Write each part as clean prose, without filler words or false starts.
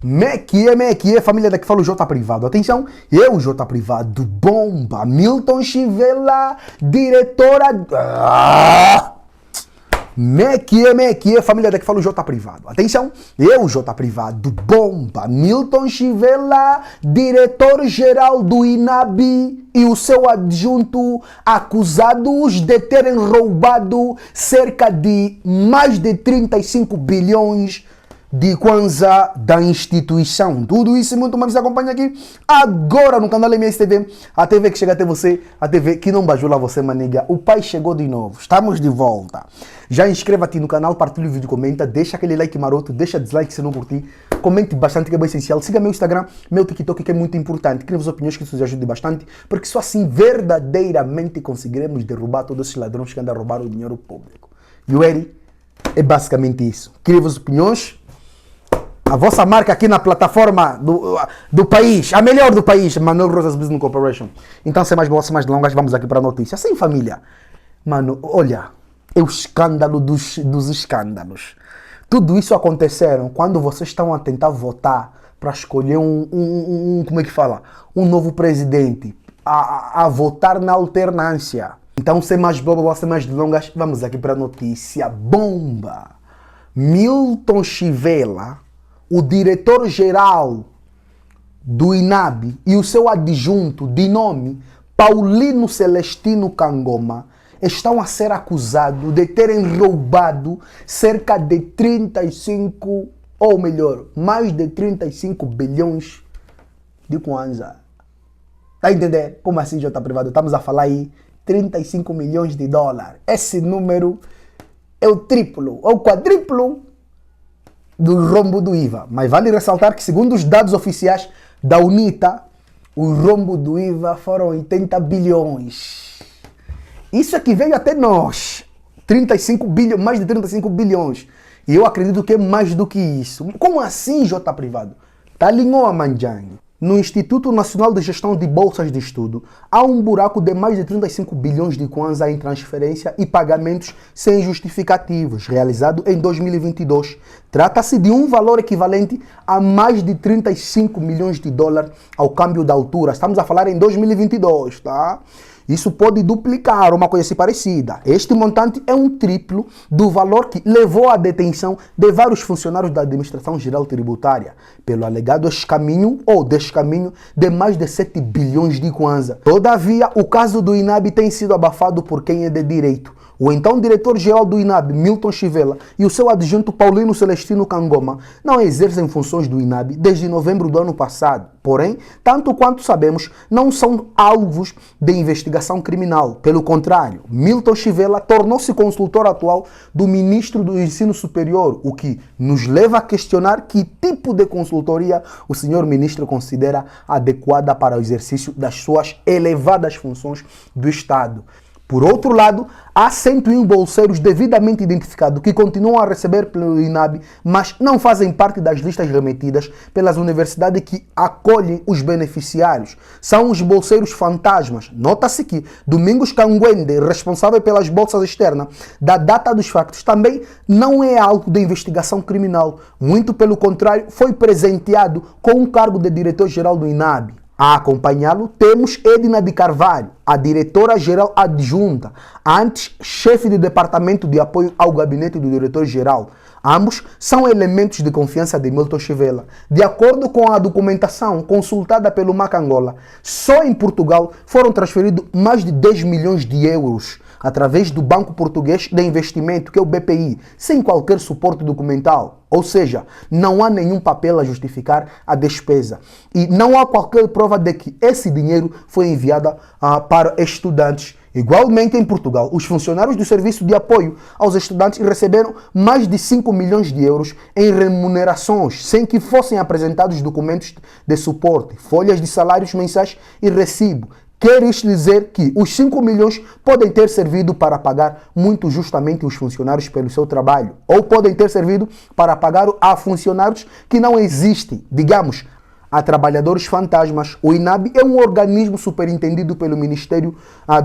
Me que é, família daqui fala o J Privado. Atenção, eu, J Privado, bomba, Milton Chivela, diretora... Me que é, família daqui fala o J Privado. Atenção, eu, J Privado, bomba, Milton Chivela, diretor-geral do INAB e o seu adjunto acusados de terem roubado cerca de mais de 35 bilhões de kwanza da instituição. Tudo isso e muito mais acompanha aqui agora no canal MSTV, a TV que chega até você, a TV que não bajula você, maniga. O pai chegou de novo, estamos de volta. Já inscreva-te no canal, partilha o vídeo, comenta, deixa aquele like maroto, deixa dislike se não curtir, comente bastante que é bem essencial, siga meu Instagram, meu TikTok que é muito importante, crie as opiniões que isso nos ajude bastante, porque só assim verdadeiramente conseguiremos derrubar todos esses ladrões que andam a roubar o dinheiro público. You ready? É basicamente isso. Crie as opiniões, a vossa marca aqui na plataforma do país, a melhor do país, Manuel Rosas Business Corporation. Então, sem mais boas, sem mais delongas, vamos aqui para a notícia. Sim, família. Mano, olha, é o escândalo dos escândalos. Tudo isso aconteceram quando vocês estão a tentar votar para escolher como é que fala? Um novo presidente, a votar na alternância. Então, sem mais boas, sem mais delongas, vamos aqui para a notícia bomba. Milton Chivela, o diretor-geral do INAB e o seu adjunto de nome Paulino Celestino Kangoma estão a ser acusados de terem roubado cerca de 35, ou melhor, mais de 35 bilhões de kwanza. Tá entendendo? Como assim, J Privado? Estamos a falar aí 35 milhões de dólares. Esse número é o triplo, ou quadriplo do rombo do IVA. Mas vale ressaltar que, segundo os dados oficiais da UNITA, o rombo do IVA foram 80 bilhões. Isso é que veio até nós. 35 bilhões, mais de 35 bilhões. E eu acredito que é mais do que isso. Como assim, J Privado? Tá alinhou a manjangue. No Instituto Nacional de Gestão de Bolsas de Estudo, há um buraco de mais de 35 bilhões de kwanza em transferência e pagamentos sem justificativos, realizado em 2022. Trata-se de um valor equivalente a mais de 35 milhões de dólares ao câmbio da altura. Estamos a falar em 2022, tá? Isso pode duplicar uma coisa assim parecida. Este montante é um triplo do valor que levou à detenção de vários funcionários da Administração Geral Tributária, pelo alegado escaminho ou descaminho de mais de 7 bilhões de kwanza. Todavia, o caso do INAB tem sido abafado por quem é de direito. O então diretor-geral do INAB, Milton Chivela, e o seu adjunto Paulino Celestino Kangoma não exercem funções do INAB desde novembro do ano passado. Porém, tanto quanto sabemos, não são alvos de investigação criminal. Pelo contrário, Milton Chivela tornou-se consultor atual do ministro do Ensino Superior, o que nos leva a questionar que tipo de consultoria o senhor ministro considera adequada para o exercício das suas elevadas funções do Estado. Por outro lado, há 101 bolseiros devidamente identificados que continuam a receber pelo INAB, mas não fazem parte das listas remetidas pelas universidades que acolhem os beneficiários. São os bolseiros fantasmas. Nota-se que Domingos Canguende, responsável pelas bolsas externas, da data dos factos, também não é alvo de investigação criminal. Muito pelo contrário, foi presenteado com um cargo de diretor-geral do INAB. A acompanhá-lo temos Edna de Carvalho, a diretora-geral adjunta, antes chefe do departamento de apoio ao gabinete do diretor-geral. Ambos são elementos de confiança de Milton Chivela. De acordo com a documentação consultada pelo Macangola, só em Portugal foram transferidos mais de 10 milhões de euros através do Banco Português de Investimento, que é o BPI, sem qualquer suporte documental. Ou seja, não há nenhum papel a justificar a despesa. E não há qualquer prova de que esse dinheiro foi enviado para estudantes. Igualmente, em Portugal, os funcionários do Serviço de Apoio aos Estudantes receberam mais de 5 milhões de euros em remunerações, sem que fossem apresentados documentos de suporte, folhas de salários mensais e recibo. Quer isto dizer que os 5 milhões podem ter servido para pagar muito justamente os funcionários pelo seu trabalho, ou podem ter servido para pagar a funcionários que não existem, digamos, a trabalhadores fantasmas. O INAB é um organismo superintendido pelo Ministério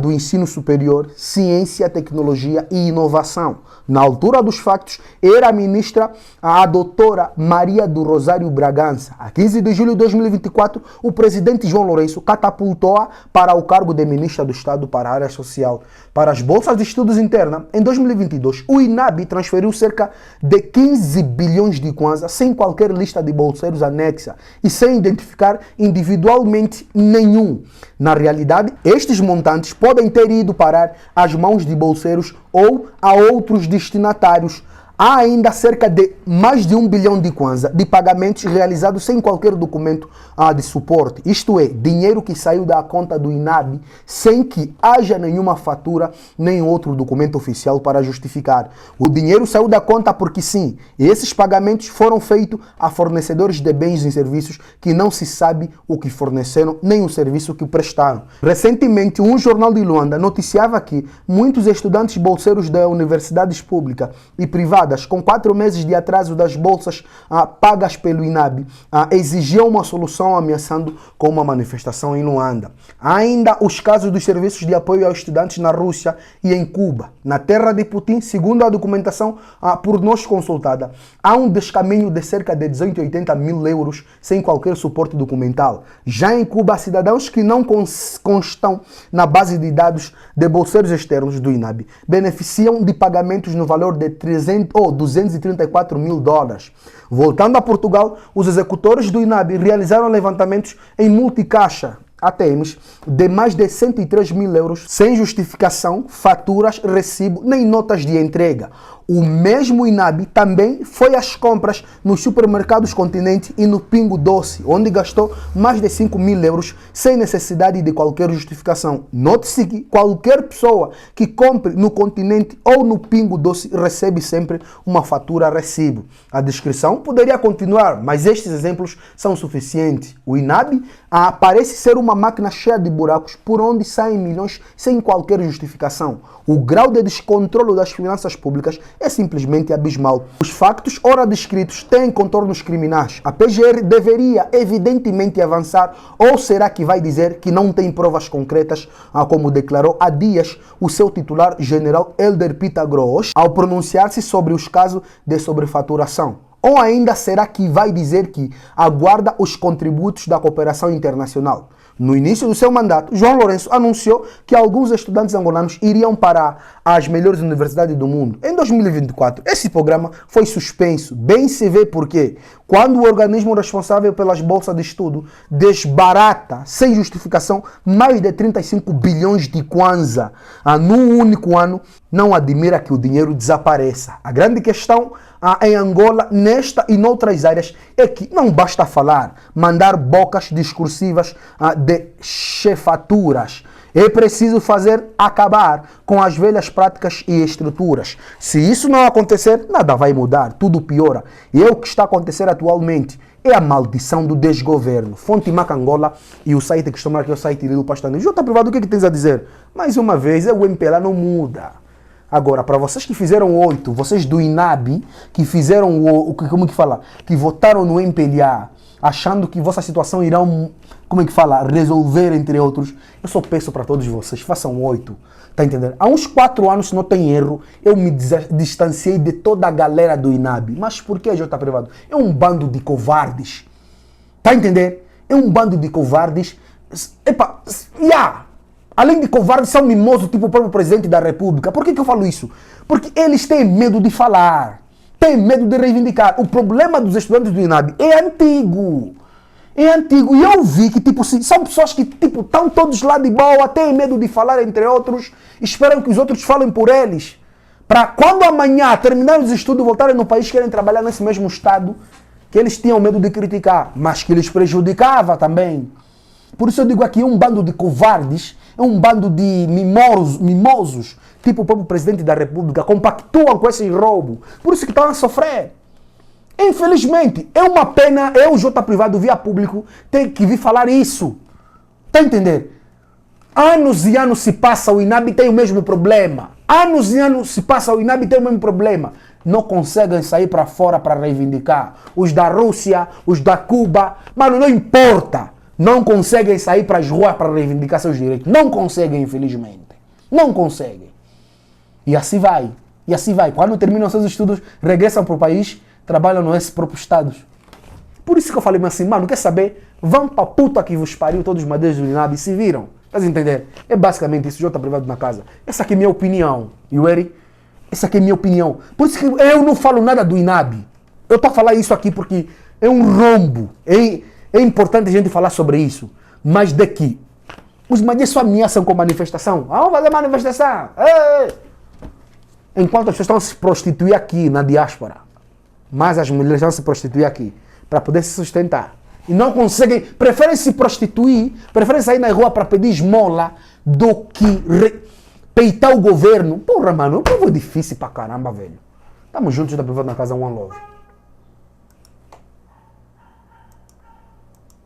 do Ensino Superior, Ciência, Tecnologia e Inovação. Na altura dos factos, era a ministra, a doutora Maria do Rosário Bragança. A 15 de julho de 2024, o presidente João Lourenço catapultou-a para o cargo de ministra do Estado para a área social. Para as bolsas de estudos interna, em 2022, o INAB transferiu cerca de 15 bilhões de kwanza sem qualquer lista de bolseiros anexa e sem identificar individualmente nenhum. Na realidade, estes montantes podem ter ido parar às mãos de bolseiros ou a outros destinatários. Há ainda cerca de mais de 1 bilhão de kwanza de pagamentos realizados sem qualquer documento de suporte. Isto é, dinheiro que saiu da conta do INAB sem que haja nenhuma fatura nem outro documento oficial para justificar. O dinheiro saiu da conta porque sim, esses pagamentos foram feitos a fornecedores de bens e serviços que não se sabe o que forneceram nem o serviço que prestaram. Recentemente, um jornal de Luanda noticiava que muitos estudantes bolseiros de universidades públicas e privadas com 4 meses de atraso das bolsas pagas pelo INAB, exigiam uma solução ameaçando com uma manifestação em Luanda. Há ainda os casos dos serviços de apoio aos estudantes na Rússia e em Cuba. Na terra de Putin, segundo a documentação por nós consultada, há um descaminho de cerca de 280 mil euros sem qualquer suporte documental. Já em Cuba, cidadãos que não constam na base de dados de bolseiros externos do INAB beneficiam de pagamentos no valor de 234 mil dólares. Voltando a Portugal, os executores do INAB realizaram levantamentos em multicaixa ATMs de mais de 103 mil euros sem justificação, faturas, recibo nem notas de entrega. O mesmo INAB também foi às compras nos supermercados Continente e no Pingo Doce, onde gastou mais de 5 mil euros sem necessidade de qualquer justificação. Note-se que qualquer pessoa que compre no Continente ou no Pingo Doce recebe sempre uma fatura recibo. A descrição poderia continuar, mas estes exemplos são suficientes. O INAB parece ser uma máquina cheia de buracos por onde saem milhões sem qualquer justificação. O grau de descontrole das finanças públicas é simplesmente abismal. Os factos ora descritos têm contornos criminais. A PGR deveria evidentemente avançar, ou será que vai dizer que não tem provas concretas, como declarou há dias o seu titular general Helder Pitagros ao pronunciar-se sobre os casos de sobrefaturação? Ou ainda será que vai dizer que aguarda os contributos da cooperação internacional? No início do seu mandato, João Lourenço anunciou que alguns estudantes angolanos iriam para as melhores universidades do mundo. Em 2024, esse programa foi suspenso. Bem se vê porque, quando o organismo responsável pelas bolsas de estudo desbarata, sem justificação, mais de 35 bilhões de kwanza num único ano, não admira que o dinheiro desapareça. A grande questão em Angola, nesta e noutras áreas, é que não basta falar, mandar bocas discursivas de chefaturas. É preciso acabar com as velhas práticas e estruturas. Se isso não acontecer, nada vai mudar, tudo piora. E o que está a acontecer atualmente é a maldição do desgoverno. Fonte Macangola e o site que estou aqui é o site do Pastaneiro. Jota Privado, o que tens a dizer? Mais uma vez, o MPLA não muda. Agora, para vocês que fizeram 8, vocês do INAB, que fizeram que votaram no MPLA, achando que vossa situação irão, resolver, entre outros, eu só peço para todos vocês, façam 8, tá entendendo? Há uns 4 anos, se não tem erro, eu me distanciei de toda a galera do INAB. Mas por que, Jota Privado? É um bando de covardes, tá entendendo? É um bando de covardes, além de covardes, são mimosos, tipo o próprio presidente da República. Por que eu falo isso? Porque eles têm medo de falar, têm medo de reivindicar. O problema dos estudantes do INAB é antigo. É antigo. E eu vi que, são pessoas que, estão todos lá de boa, têm medo de falar, entre outros, esperam que os outros falem por eles. Para quando amanhã terminarem os estudos, voltarem no país, querem trabalhar nesse mesmo estado, que eles tinham medo de criticar, mas que lhes prejudicava também. Por isso eu digo aqui, é um bando de covardes, é um bando de mimosos, tipo o próprio presidente da República, compactuam com esse roubo. Por isso que estão a sofrer. Infelizmente, é uma pena, o Jota Privado via público ter que vir falar isso. Tá entendendo? Anos e anos se passa, o INAB tem o mesmo problema. Anos e anos se passa, o INAB tem o mesmo problema. não conseguem sair para fora para reivindicar. Os da Rússia, os da Cuba, mano, não importa. Não conseguem sair para as ruas para reivindicar seus direitos. Não conseguem, infelizmente. Não conseguem. E assim vai. E assim vai. Quando terminam seus estudos, regressam para o país, trabalham nesses próprios estados. Por isso que eu falei assim, mano, quer saber? Vão pra puta que vos pariu todos os madeiros do INAB e se viram. Estás a entender? É basicamente isso, Jota privado na casa. Essa aqui é minha opinião. E o Eri? Essa aqui é minha opinião. Por isso que eu não falo nada do INAB. Eu estou a falar isso aqui porque é um rombo. É importante a gente falar sobre isso. Mas daqui, os madeiros só ameaçam com manifestação. Vamos fazer manifestação. Ei! Enquanto as pessoas estão a se prostituir aqui na diáspora, mas as mulheres vão se prostituir aqui para poder se sustentar. E não conseguem, preferem se prostituir, preferem sair na rua para pedir esmola do que peitar o governo. Porra, mano, é um povo difícil pra caramba, velho. Tamo juntos da privada na casa One Love.